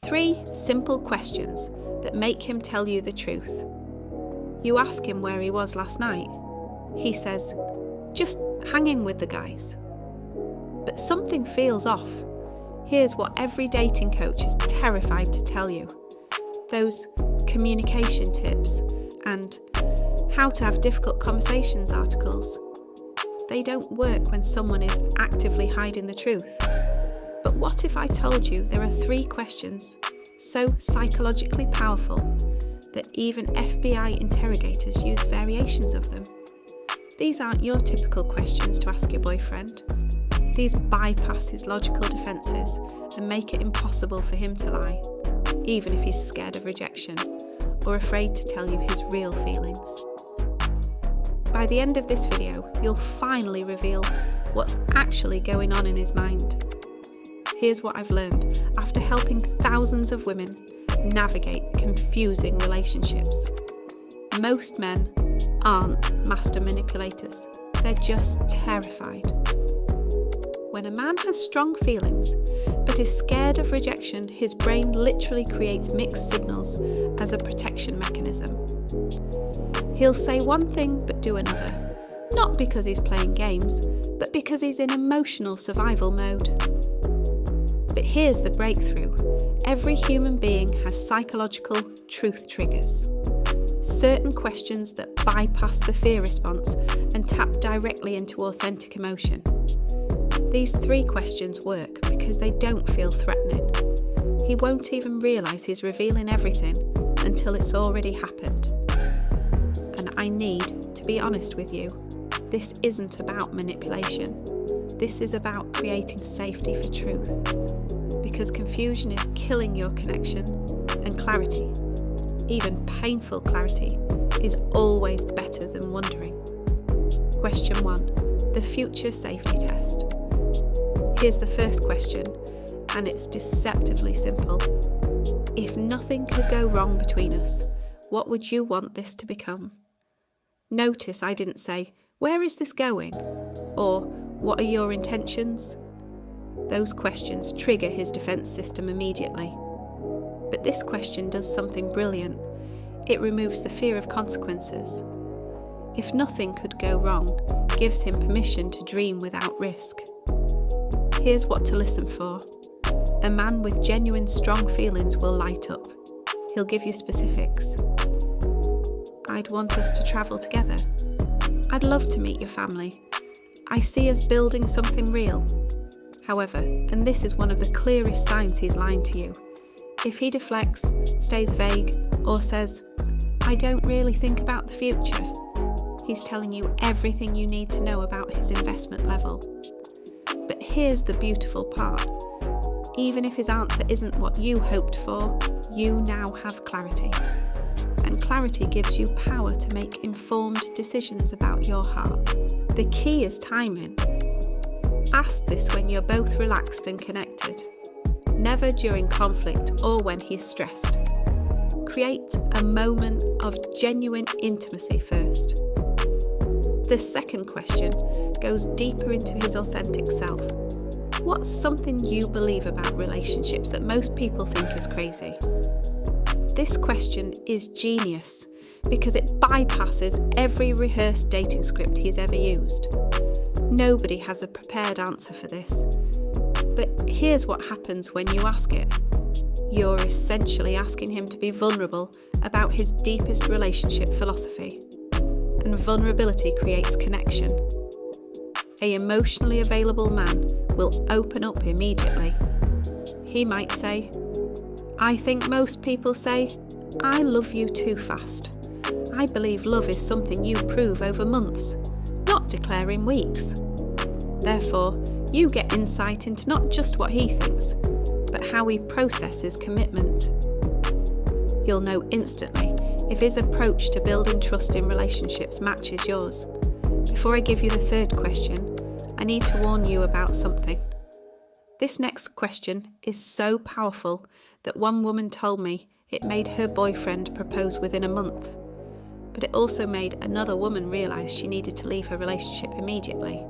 3 simple questions that make him tell you the truth. You ask him where he was last night. He says, "Just hanging with the guys." But something feels off. Here's what every dating coach is terrified to tell you. Those communication tips and how to have difficult conversations articles, they don't work when someone is actively hiding the truth. But what if I told you there are 3 questions so psychologically powerful that even FBI interrogators use variations of them? These aren't your typical questions to ask your boyfriend. These bypass his logical defences and make it impossible for him to lie, even if he's scared of rejection or afraid to tell you his real feelings. By the end of this video, you'll finally reveal what's actually going on in his mind. Here's what I've learned after helping thousands of women navigate confusing relationships. Most men aren't master manipulators. They're just terrified. When a man has strong feelings but is scared of rejection, his brain literally creates mixed signals as a protection mechanism. He'll say one thing but do another, not because he's playing games, but because he's in emotional survival mode. But here's the breakthrough. Every human being has psychological truth triggers. Certain questions that bypass the fear response and tap directly into authentic emotion. These 3 questions work because they don't feel threatening. He won't even realise he's revealing everything until it's already happened. And I need to be honest with you, this isn't about manipulation. This is about creating safety for truth. Because confusion is killing your connection, and clarity, even painful clarity, is always better than wondering. Question 1. The future safety test. Here's the first question, and it's deceptively simple. If nothing could go wrong between us, what would you want this to become? Notice I didn't say, "Where is this going?" or "What are your intentions?" Those questions trigger his defense system immediately. But this question does something brilliant. It removes the fear of consequences. If nothing could go wrong, gives him permission to dream without risk. Here's what to listen for. A man with genuine strong feelings will light up. He'll give you specifics. "I'd want us to travel together. I'd love to meet your family. I see us building something real." However, and this is one of the clearest signs he's lying to you, if he deflects, stays vague, or says, "I don't really think about the future," he's telling you everything you need to know about his investment level. But here's the beautiful part. Even if his answer isn't what you hoped for, you now have clarity. And clarity gives you power to make informed decisions about your heart. The key is timing. Ask this when you're both relaxed and connected. Never during conflict or when he's stressed. Create a moment of genuine intimacy first. The second question goes deeper into his authentic self. What's something you believe about relationships that most people think is crazy? This question is genius because it bypasses every rehearsed dating script he's ever used. Nobody has a prepared answer for this. But here's what happens when you ask it. You're essentially asking him to be vulnerable about his deepest relationship philosophy. And vulnerability creates connection. An emotionally available man will open up immediately. He might say, "I think most people say, I love you too fast. I believe love is something you prove over months, not declare in weeks." Therefore, you get insight into not just what he thinks, but how he processes commitment. You'll know instantly if his approach to building trust in relationships matches yours. Before I give you the third question, I need to warn you about something. This next question is so powerful that one woman told me it made her boyfriend propose within a month. But it also made another woman realise she needed to leave her relationship immediately.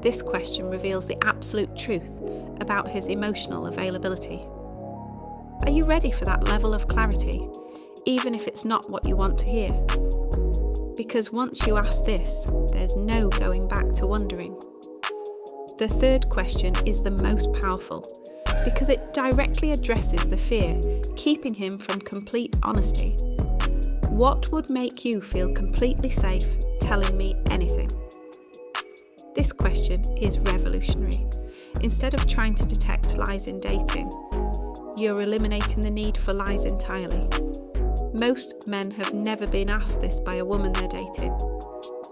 This question reveals the absolute truth about his emotional availability. Are you ready for that level of clarity, even if it's not what you want to hear? Because once you ask this, there's no going back to wondering. The third question is the most powerful, because it directly addresses the fear keeping him from complete honesty. What would make you feel completely safe telling me anything? This question is revolutionary. Instead of trying to detect lies in dating, you're eliminating the need for lies entirely. Most men have never been asked this by a woman they're dating.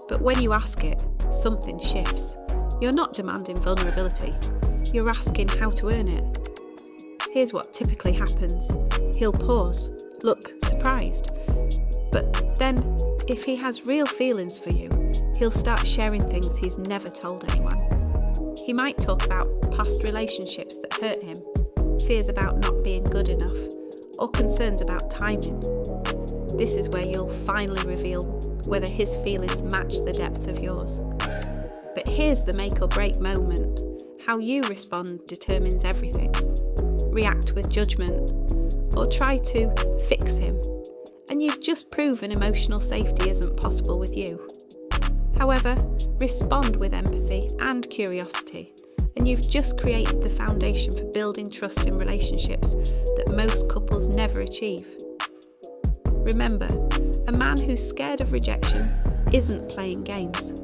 But when you ask it, something shifts. You're not demanding vulnerability. You're asking how to earn it. Here's what typically happens. He'll pause, look surprised. But then, if he has real feelings for you, he'll start sharing things he's never told anyone. He might talk about past relationships that hurt him, fears about not being good enough, or concerns about timing. This is where you'll finally reveal whether his feelings match the depth of yours. But here's the make or break moment. How you respond determines everything. React with judgment, or try to fix him, and you've just proven emotional safety isn't possible with you. However, respond with empathy and curiosity, and you've just created the foundation for building trust in relationships that most couples never achieve. Remember, a man who's scared of rejection isn't playing games.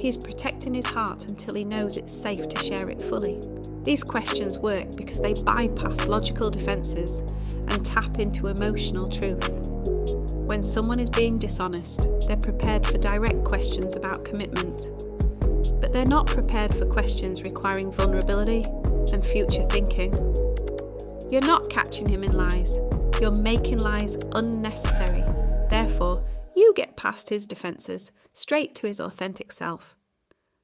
He's protecting his heart until he knows it's safe to share it fully. These questions work because they bypass logical defences and tap into emotional truth. When someone is being dishonest, they're prepared for direct questions about commitment. But they're not prepared for questions requiring vulnerability and future thinking. You're not catching him in lies. You're making lies unnecessary. Therefore, you get past his defences, straight to his authentic self.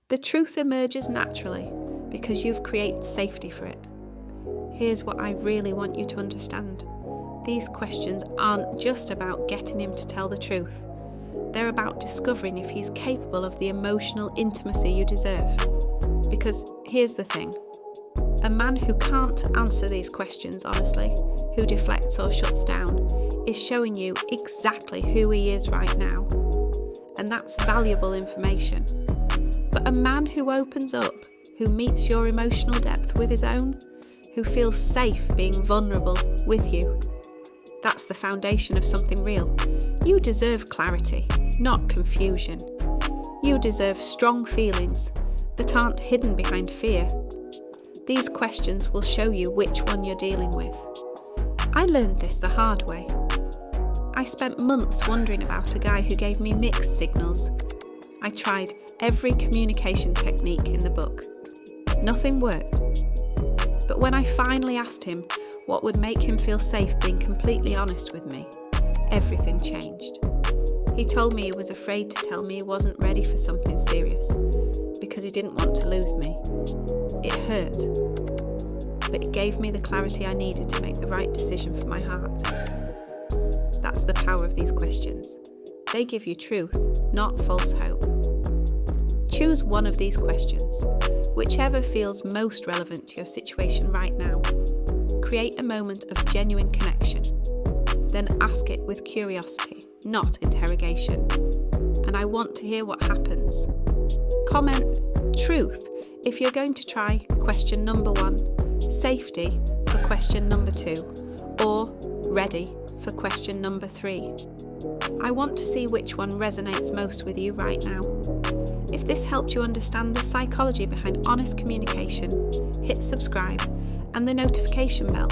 The truth emerges naturally because you've created safety for it. Here's what I really want you to understand. These questions aren't just about getting him to tell the truth. They're about discovering if he's capable of the emotional intimacy you deserve. Because here's the thing. A man who can't answer these questions honestly, who deflects or shuts down, is showing you exactly who he is right now. And that's valuable information. But a man who opens up, who meets your emotional depth with his own, who feels safe being vulnerable with you, that's the foundation of something real. You deserve clarity, not confusion. You deserve strong feelings that aren't hidden behind fear. These questions will show you which one you're dealing with. I learned this the hard way. I spent months wondering about a guy who gave me mixed signals. I tried every communication technique in the book. Nothing worked. But when I finally asked him what would make him feel safe being completely honest with me, everything changed. He told me he was afraid to tell me he wasn't ready for something serious because he didn't want to lose me. It hurt, but it gave me the clarity I needed to make the right decision for my heart. That's the power of these questions. They give you truth, not false hope. Choose one of these questions, whichever feels most relevant to your situation right now. Create a moment of genuine connection. Then ask it with curiosity, not interrogation. And I want to hear what happens. Comment truth if you're going to try question number 1, safety for question number 2, or ready for question number 3. I want to see which one resonates most with you right now. If this helped you understand the psychology behind honest communication, hit subscribe and the notification bell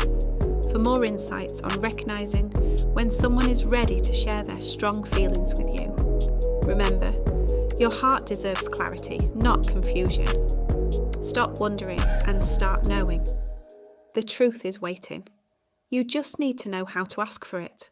for more insights on recognising when someone is ready to share their strong feelings with you. Remember, your heart deserves clarity, not confusion. Stop wondering and start knowing. The truth is waiting. You just need to know how to ask for it.